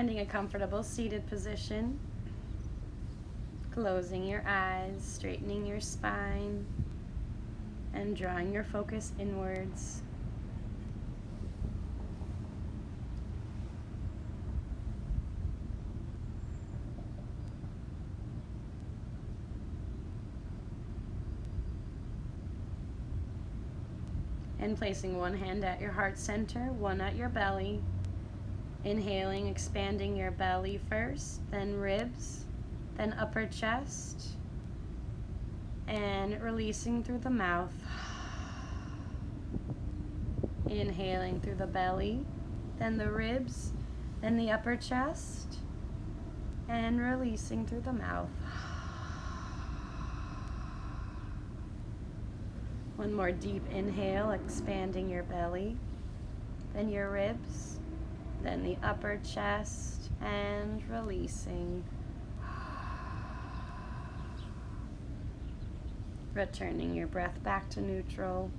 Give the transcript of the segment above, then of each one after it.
Finding a comfortable seated position, closing your eyes, straightening your spine, and drawing your focus inwards. And placing one hand at your heart center, one at your belly. Inhaling, expanding your belly first, then ribs, then upper chest, and releasing through the mouth. Inhaling through the belly, then the ribs, then the upper chest, and releasing through the mouth. One more deep inhale, expanding your belly, then your ribs, then the upper chest, and releasing. Returning your breath back to neutral.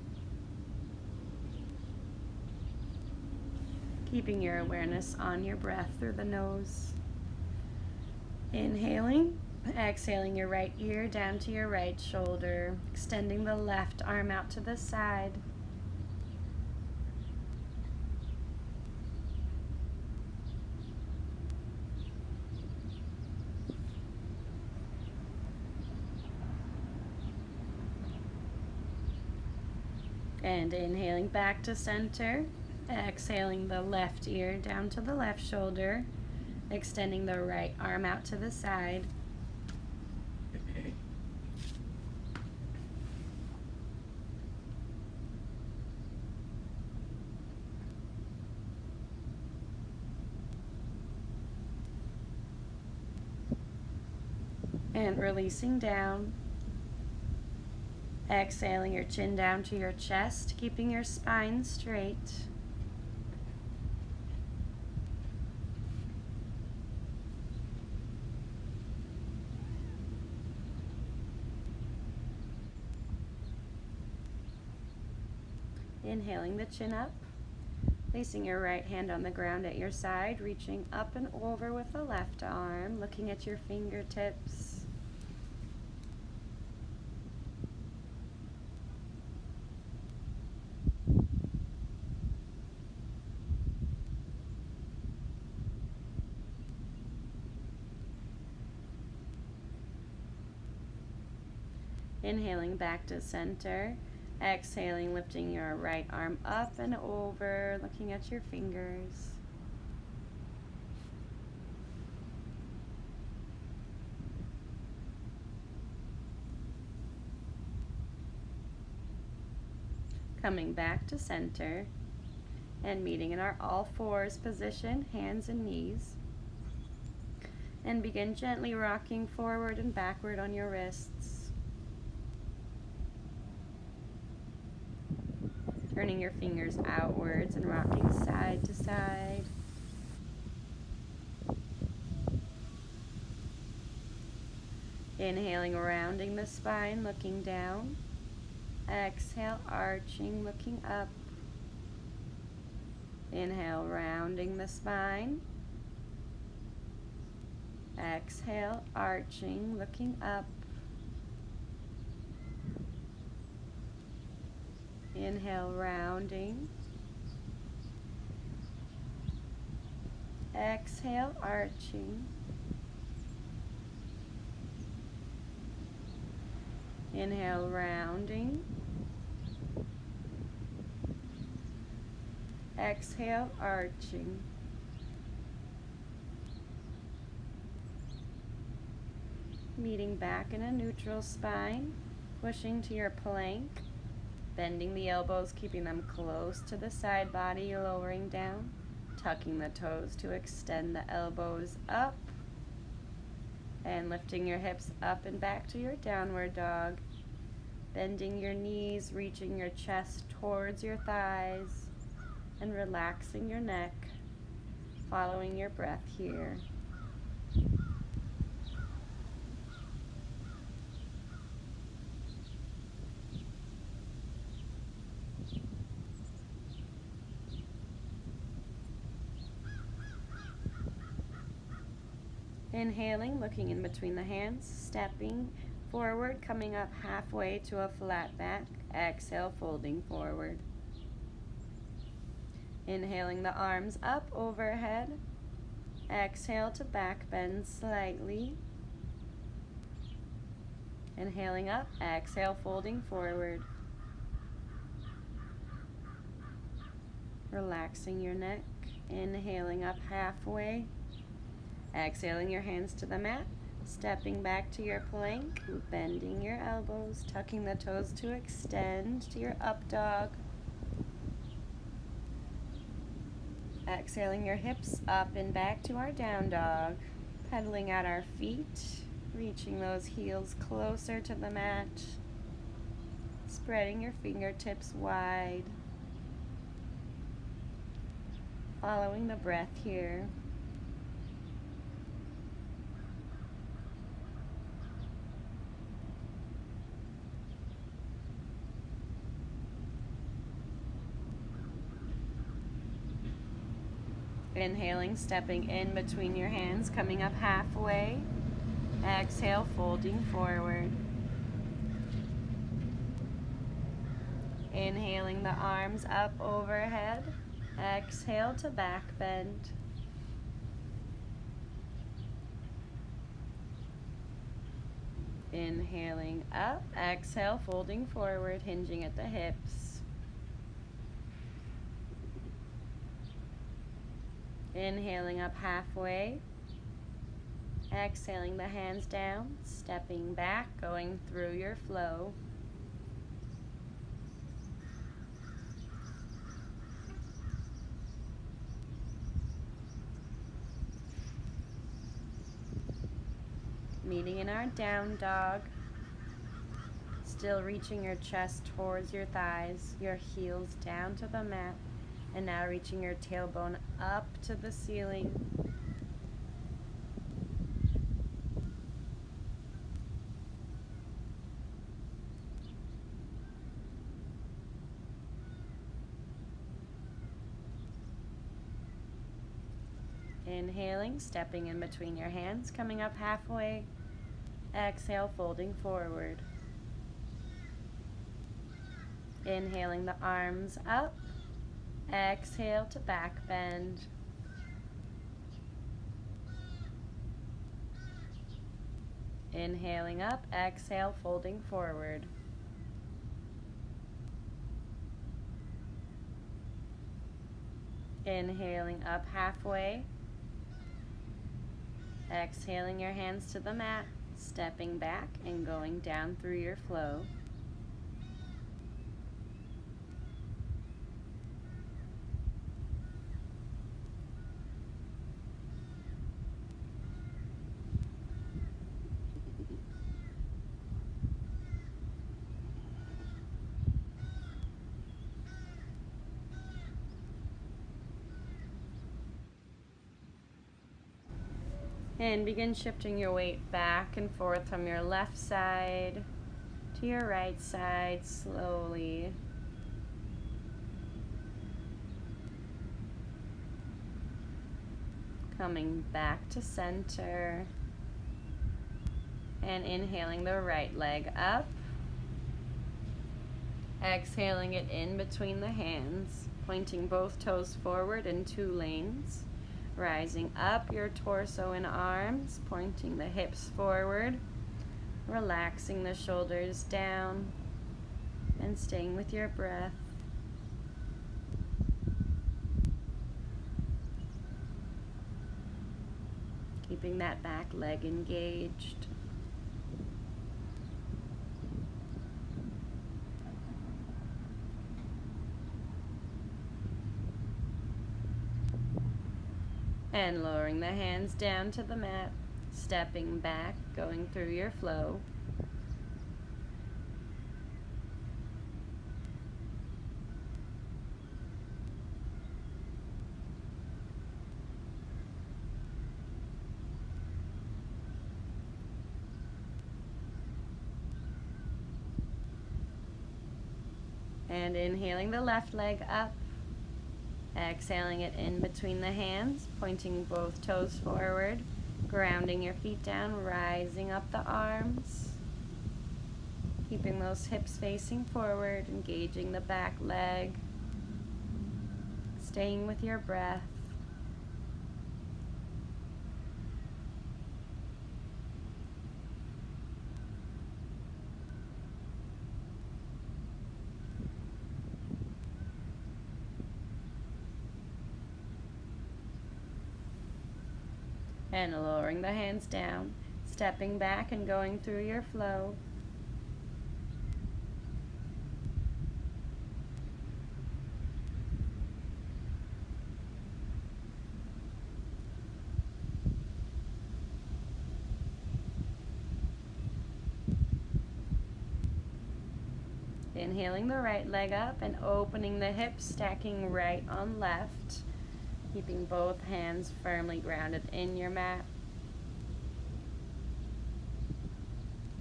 Keeping your awareness on your breath through the nose. Inhaling, exhaling your right ear down to your right shoulder, extending the left arm out to the side. And inhaling back to center, exhaling the left ear down to the left shoulder, extending the right arm out to the side. And releasing down. Exhaling your chin down to your chest, keeping your spine straight. Inhaling the chin up, placing your right hand on the ground at your side, reaching up and over with the left arm, looking at your fingertips. Inhaling back to center. Exhaling, lifting your right arm up and over, looking at your fingers. Coming back to center and meeting in our all fours position, hands and knees. And begin gently rocking forward and backward on your wrists. Turning your fingers outwards and rocking side to side. Inhaling, rounding the spine, looking down. Exhale, arching, looking up. Inhale, rounding the spine. Exhale, arching, looking up. Inhale, rounding. Exhale, arching. Inhale, rounding. Exhale, arching. Meeting back in a neutral spine, pushing to your plank. Bending the elbows, keeping them close to the side body, lowering down. Tucking the toes to extend the elbows up. And lifting your hips up and back to your downward dog. Bending your knees, reaching your chest towards your thighs. And relaxing your neck. Following your breath here. Inhaling, looking in between the hands, stepping forward, coming up halfway to a flat back. Exhale, folding forward. Inhaling the arms up overhead. Exhale to back bend slightly. Inhaling up, exhale, folding forward. Relaxing your neck. Inhaling up halfway. Exhaling your hands to the mat. Stepping back to your plank. Bending your elbows. Tucking the toes to extend to your up dog. Exhaling your hips up and back to our down dog. Pedaling at our feet. Reaching those heels closer to the mat. Spreading your fingertips wide. Following the breath here. Inhaling, stepping in between your hands, coming up halfway. Exhale, folding forward. Inhaling the arms up overhead. Exhale to back bend. Inhaling up, exhale, folding forward, hinging at the hips. Inhaling up halfway. Exhaling the hands down, stepping back, going through your flow. Meeting in our down dog. Still reaching your chest towards your thighs, your heels down to the mat, and now reaching your tailbone up to the ceiling. Inhaling, stepping in between your hands, coming up halfway. Exhale, folding forward. Inhaling the arms up. Exhale to back bend. Inhaling up, exhale, folding forward. Inhaling up halfway. Exhaling your hands to the mat, stepping back and going down through your flow. And begin shifting your weight back and forth from your left side to your right side slowly. Coming back to center. And inhaling the right leg up. Exhaling it in between the hands, pointing both toes forward in 2 lanes. Rising up your torso and arms, pointing the hips forward, relaxing the shoulders down, and staying with your breath. Keeping that back leg engaged. And lowering the hands down to the mat, stepping back, going through your flow. And inhaling the left leg up. Exhaling it in between the hands, pointing both toes forward, Grounding your feet down, rising up the arms. Keeping those hips facing forward, engaging the back leg. Staying with your breath. And lowering the hands down, stepping back and going through your flow. Inhaling the right leg up and opening the hips, stacking right on left. Keeping both hands firmly grounded in your mat.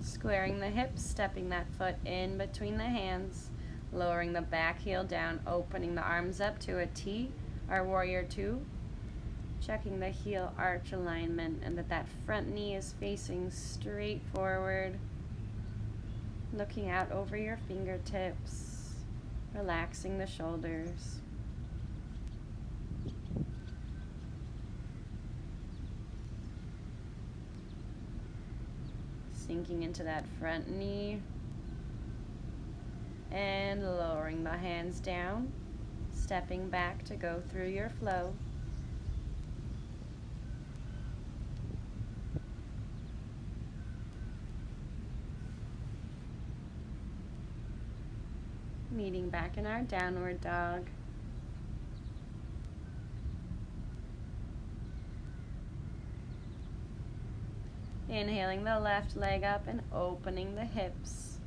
Squaring the hips, stepping that foot in between the hands. Lowering the back heel down, opening the arms up to a T, our warrior two. Checking the heel arch alignment and that front knee is facing straight forward. Looking out over your fingertips, relaxing the shoulders. Sinking into that front knee and lowering the hands down, stepping back to go through your flow. Meeting back in our downward dog. Inhaling the left leg up and opening the hips.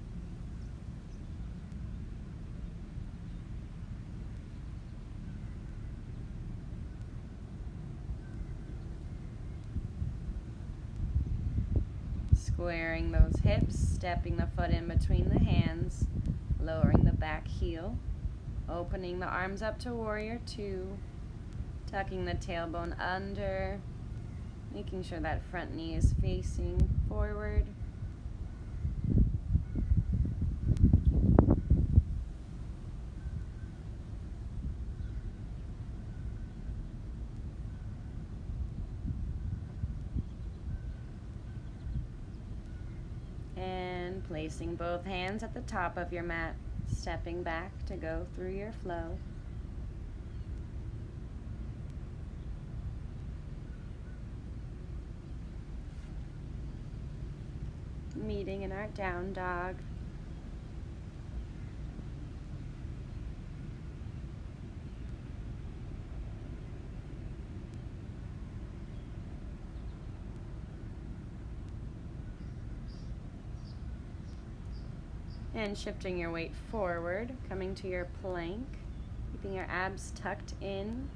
Squaring those hips, stepping the foot in between the hands, lowering the back heel, opening the arms up to warrior two, tucking the tailbone under, making sure that front knee is facing forward. And placing both hands at the top of your mat, stepping back to go through your flow. Meeting in our down dog. And shifting your weight forward, coming to your plank, keeping your abs tucked in.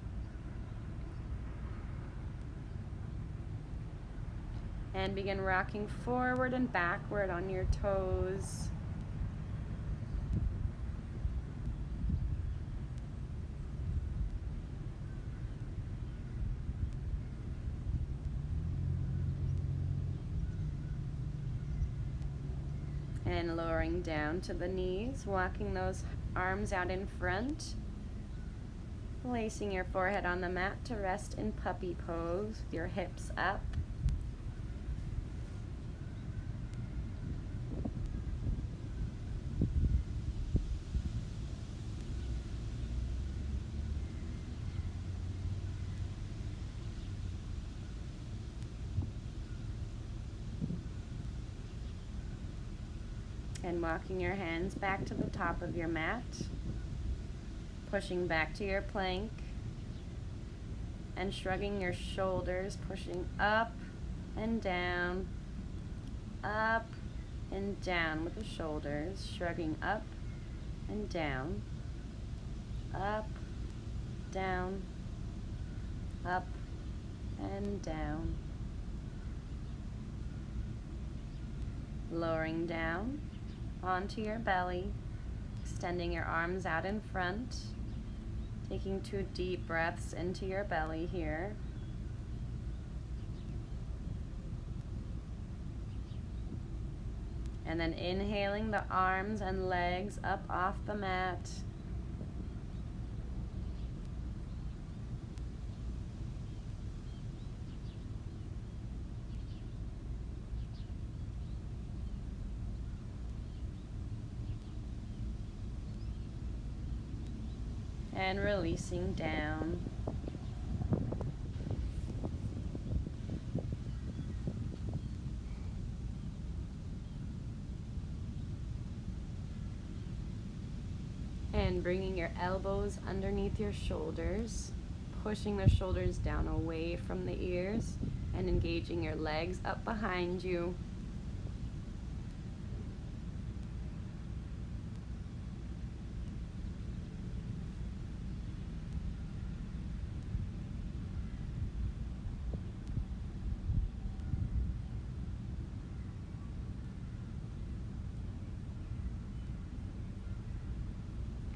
And begin rocking forward and backward on your toes. And lowering down to the knees, walking those arms out in front. Placing your forehead on the mat to rest in puppy pose with your hips up. And walking your hands back to the top of your mat, pushing back to your plank, and shrugging your shoulders, pushing up and down with the shoulders, shrugging up and down, up, down, up and down. Lowering down onto your belly, extending your arms out in front, taking 2 deep breaths into your belly here. And then inhaling the arms and legs up off the mat. And releasing down. And bringing your elbows underneath your shoulders, pushing the shoulders down away from the ears, and engaging your legs up behind you.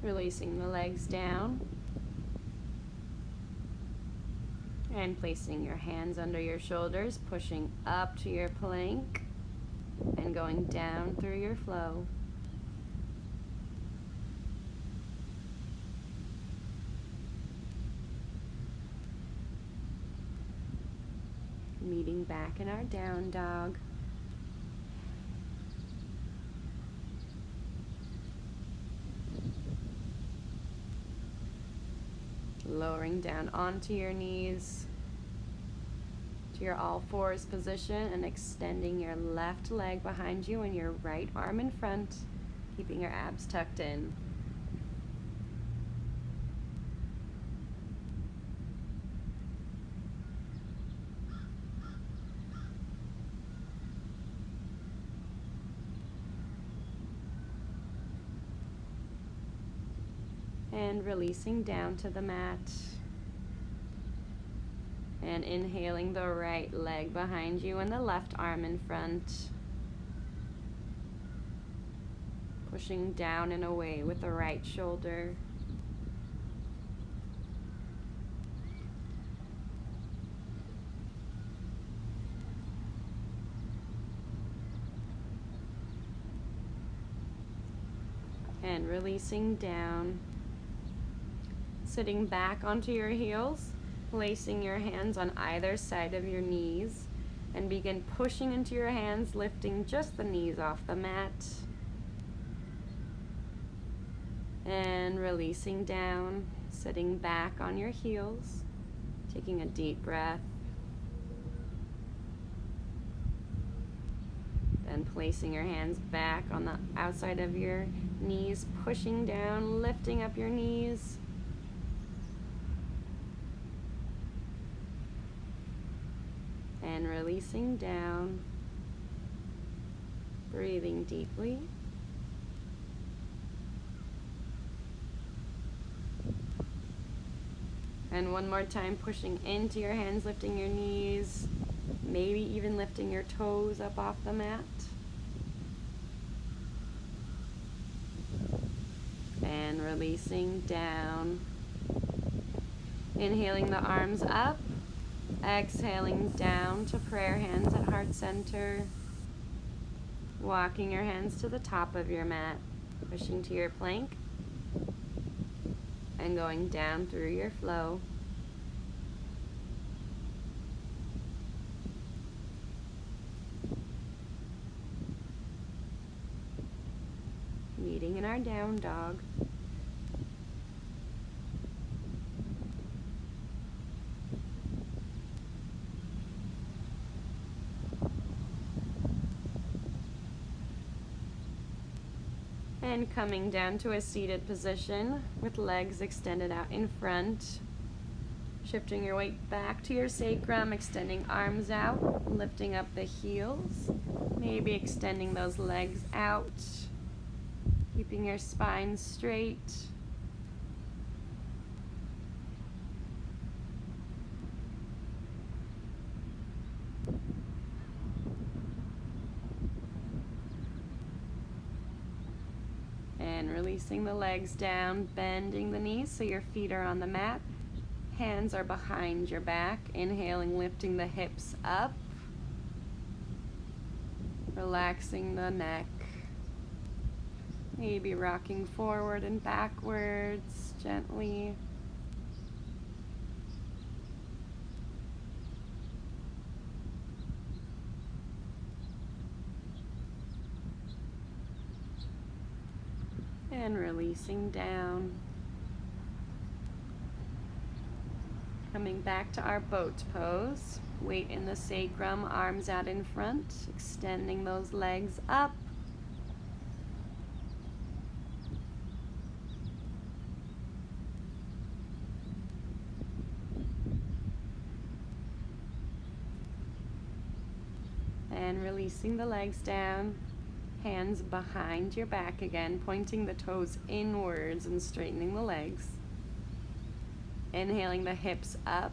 Releasing the legs down. And placing your hands under your shoulders, pushing up to your plank, and going down through your flow. Meeting back in our down dog. Lowering down onto your knees to your all fours position and extending your left leg behind you and your right arm in front, keeping your abs tucked in. And releasing down to the mat. And inhaling the right leg behind you and the left arm in front. Pushing down and away with the right shoulder. And releasing down. Sitting back onto your heels, placing your hands on either side of your knees, and begin pushing into your hands, lifting just the knees off the mat. And releasing down, sitting back on your heels, taking a deep breath. Then placing your hands back on the outside of your knees, pushing down, lifting up your knees. And releasing down, breathing deeply. And one more time, pushing into your hands, lifting your knees, maybe even lifting your toes up off the mat. And releasing down. Inhaling the arms up. Exhaling down to prayer hands at heart center. Walking your hands to the top of your mat, pushing to your plank, and going down through your flow. Meeting in our down dog. And coming down to a seated position with legs extended out in front. Shifting your weight back to your sacrum, extending arms out, lifting up the heels. Maybe extending those legs out, keeping your spine straight. And releasing the legs down, bending the knees so your feet are on the mat. Hands are behind your back. Inhaling, lifting the hips up. Relaxing the neck. Maybe rocking forward and backwards gently. And releasing down. Coming back to our boat pose. Weight in the sacrum, arms out in front, extending those legs up. And releasing the legs down. Hands behind your back again, pointing the toes inwards and straightening the legs. Inhaling the hips up.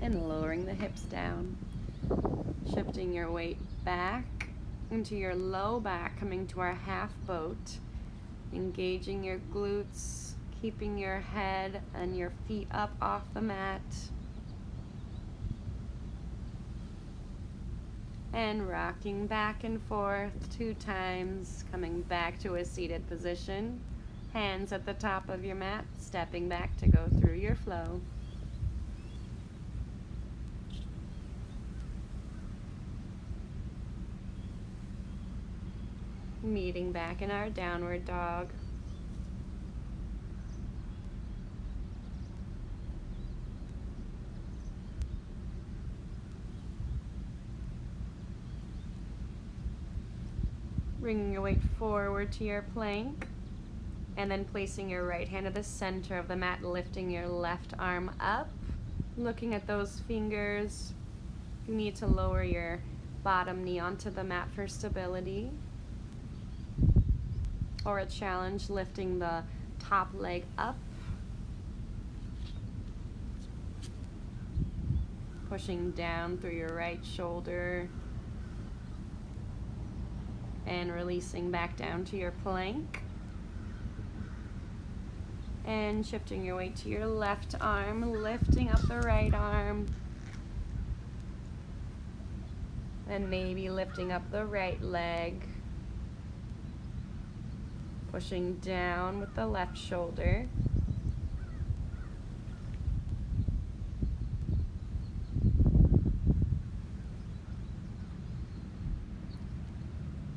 And lowering the hips down. Shifting your weight back into your low back, coming to our half boat. Engaging your glutes, keeping your head and your feet up off the mat. And rocking back and forth 2 times, coming back to a seated position. Hands at the top of your mat, stepping back to go through your flow. Meeting back in our downward dog. Bringing your weight forward to your plank, and then placing your right hand at the center of the mat, lifting your left arm up, looking at those fingers. You need to lower your bottom knee onto the mat for stability. Or a challenge, lifting the top leg up. Pushing down through your right shoulder. And releasing back down to your plank. And shifting your weight to your left arm, lifting up the right arm. And maybe lifting up the right leg. Pushing down with the left shoulder.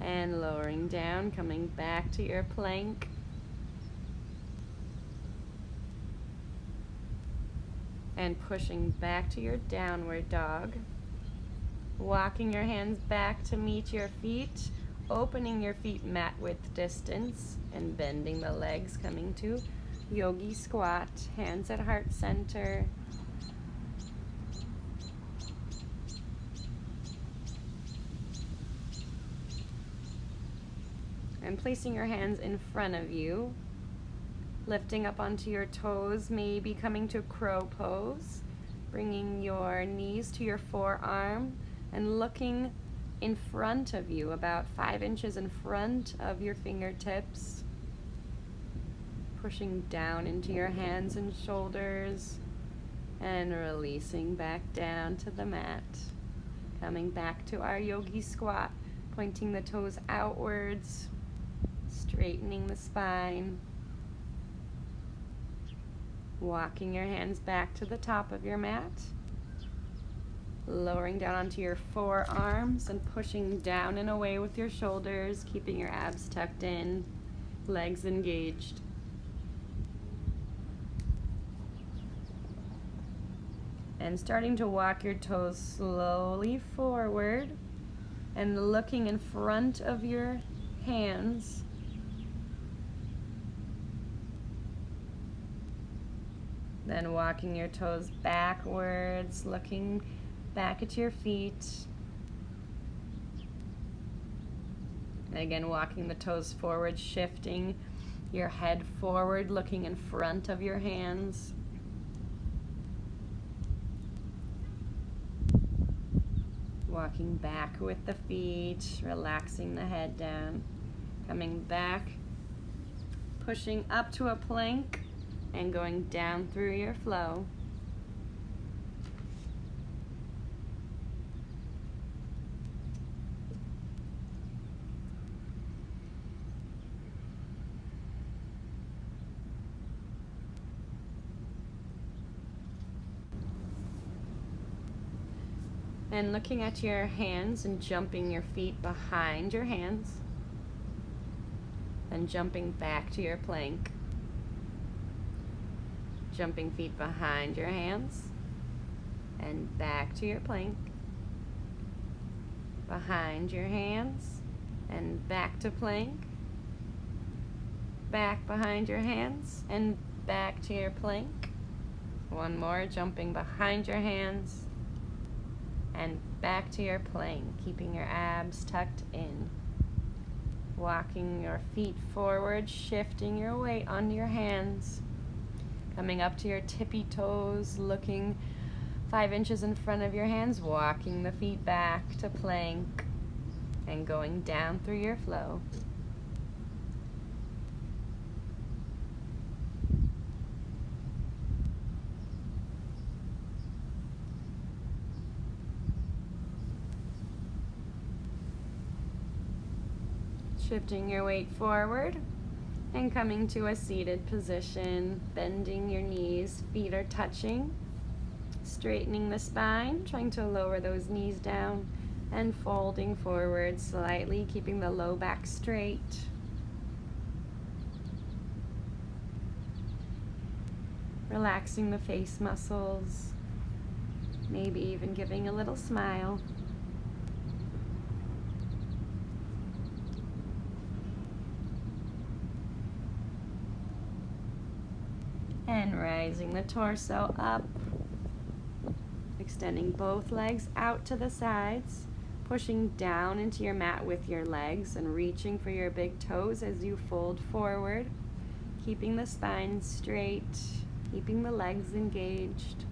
And lowering down, coming back to your plank. And pushing back to your downward dog. Walking your hands back to meet your feet. Opening your feet mat width distance and bending the legs, coming to yogi squat, hands at heart center. And placing your hands in front of you, lifting up onto your toes, maybe coming to crow pose, bringing your knees to your forearm and looking in front of you, about 5 inches in front of your fingertips. Pushing down into your hands and shoulders and releasing back down to the mat. Coming back to our yogi squat, pointing the toes outwards, straightening the spine. Walking your hands back to the top of your mat. Lowering down onto your forearms and pushing down and away with your shoulders, keeping your abs tucked in, legs engaged. And starting to walk your toes slowly forward and looking in front of your hands. Then walking your toes backwards, looking back at your feet. And again, walking the toes forward, shifting your head forward, looking in front of your Walking back with the feet, relaxing the head down. Coming back, pushing up to a plank, and going down through your flow. And looking at your hands and jumping your feet behind your hands. And jumping back to your plank. Jumping feet behind your hands. And back to your plank. Behind your hands. And back to plank. Back behind your hands. And back to your plank. One more, jumping behind your hands. And back to your plank, keeping your abs tucked in. Walking your feet forward, shifting your weight onto your hands. Coming up to your tippy toes, looking 5 inches in front of your hands, walking the feet back to plank, and going down through your flow. Shifting your weight forward and coming to a seated position, bending your knees, feet are touching, straightening the spine, trying to lower those knees down, and folding forward slightly, keeping the low back straight. Relaxing the face muscles, maybe even giving a little smile. And rising the torso up, extending both legs out to the sides, pushing down into your mat with your legs and reaching for your big toes as you fold forward, keeping the spine straight, keeping the legs engaged.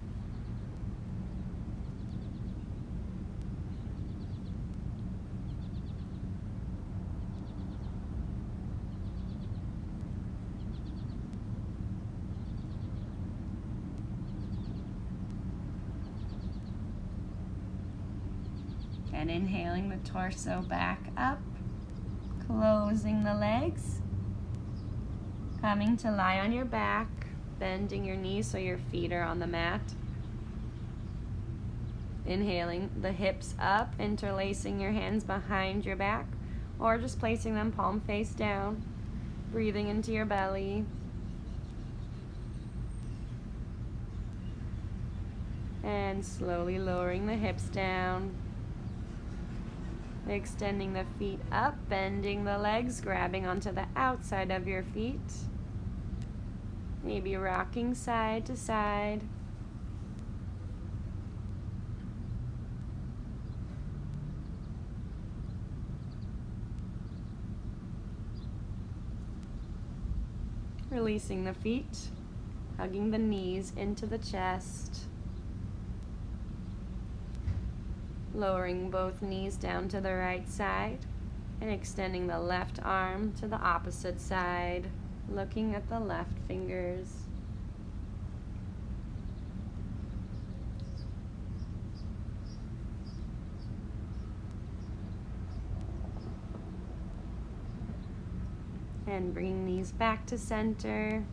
And inhaling the torso back up, closing the legs, coming to lie on your back, bending your knees so your feet are on the mat. Inhaling the hips up, interlacing your hands behind your back, or just placing them palm face down, breathing into your belly. And slowly lowering the hips down. Extending the feet up, bending the legs, grabbing onto the outside of your feet. Maybe rocking side to side. Releasing the feet, hugging the knees into the chest. Lowering both knees down to the right side and extending the left arm to the opposite side, looking at the left fingers. And bringing these back to center.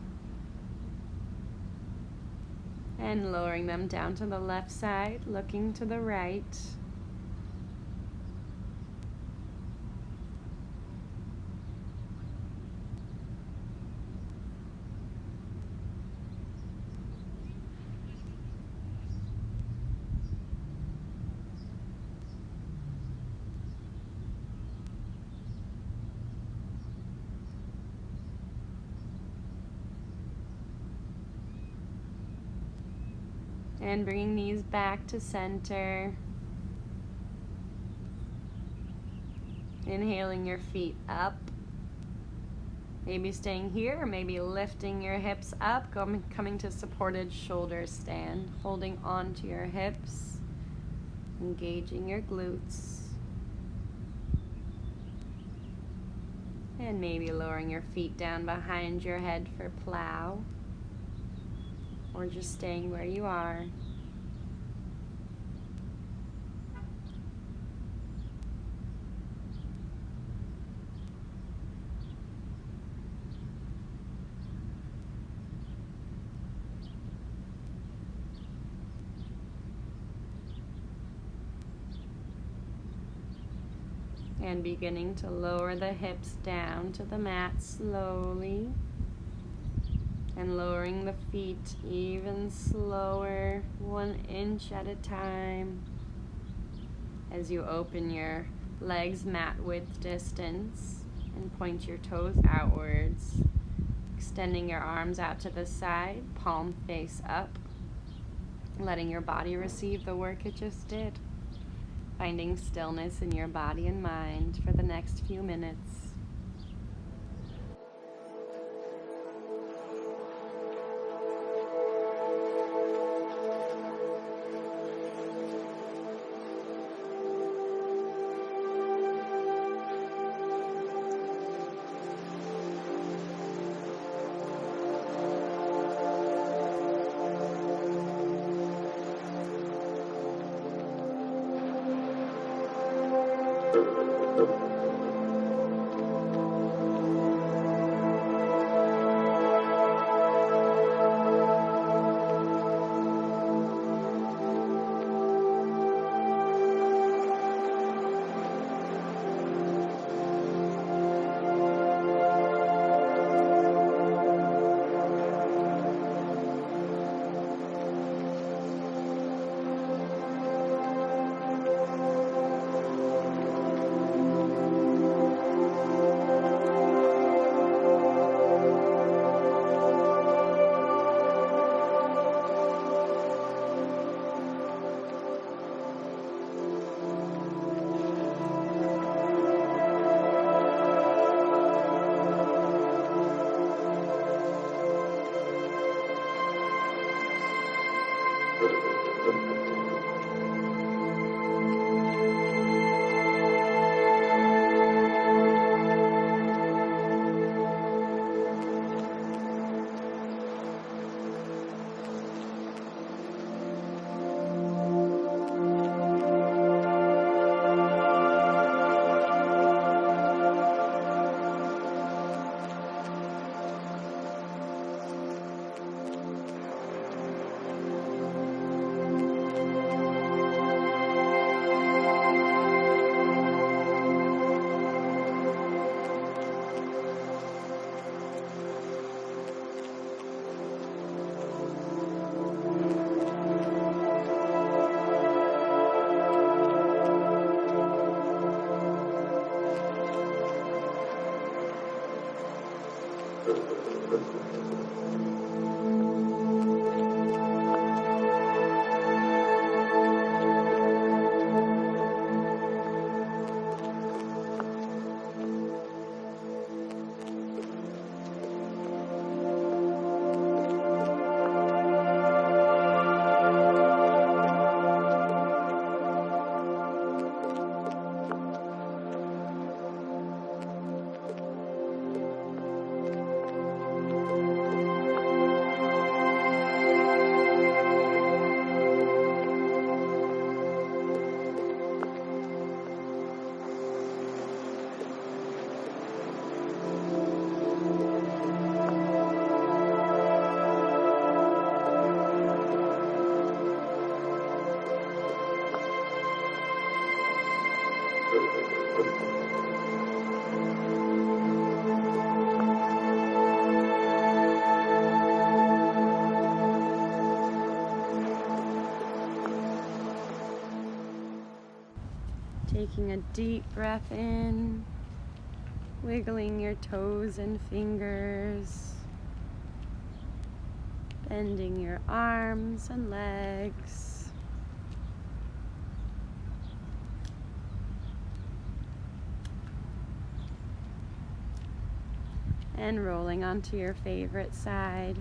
And lowering them down to the left side, looking to the right. And bringing these back to center. Inhaling your feet up. Maybe staying here, or maybe lifting your hips up, coming to supported shoulder stand, holding on to your hips. engaging your glutes. And maybe lowering your feet down behind your head for plow, or just staying where you are. And beginning to lower the hips down to the mat slowly. And lowering the feet even slower, 1 inch at a time. As you open your legs mat width distance and point your toes outwards. Extending your arms out to the side, palm face up. Letting your body receive the work it just did. Finding stillness in your body and mind for the next few minutes. Taking a deep breath in, wiggling your toes and fingers, bending your arms and legs. And rolling onto your favorite side.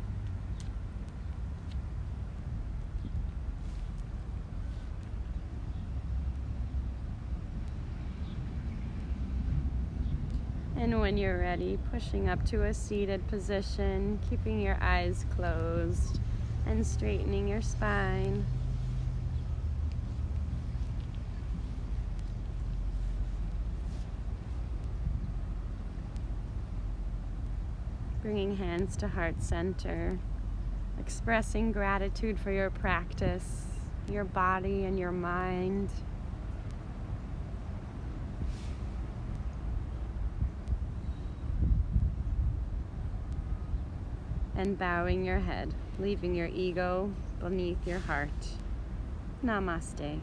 And when you're ready, pushing up to a seated position, keeping your eyes closed and straightening your spine. Bringing hands to heart center, expressing gratitude for your practice, your body and your mind. And bowing your head, leaving your ego beneath your heart. Namaste.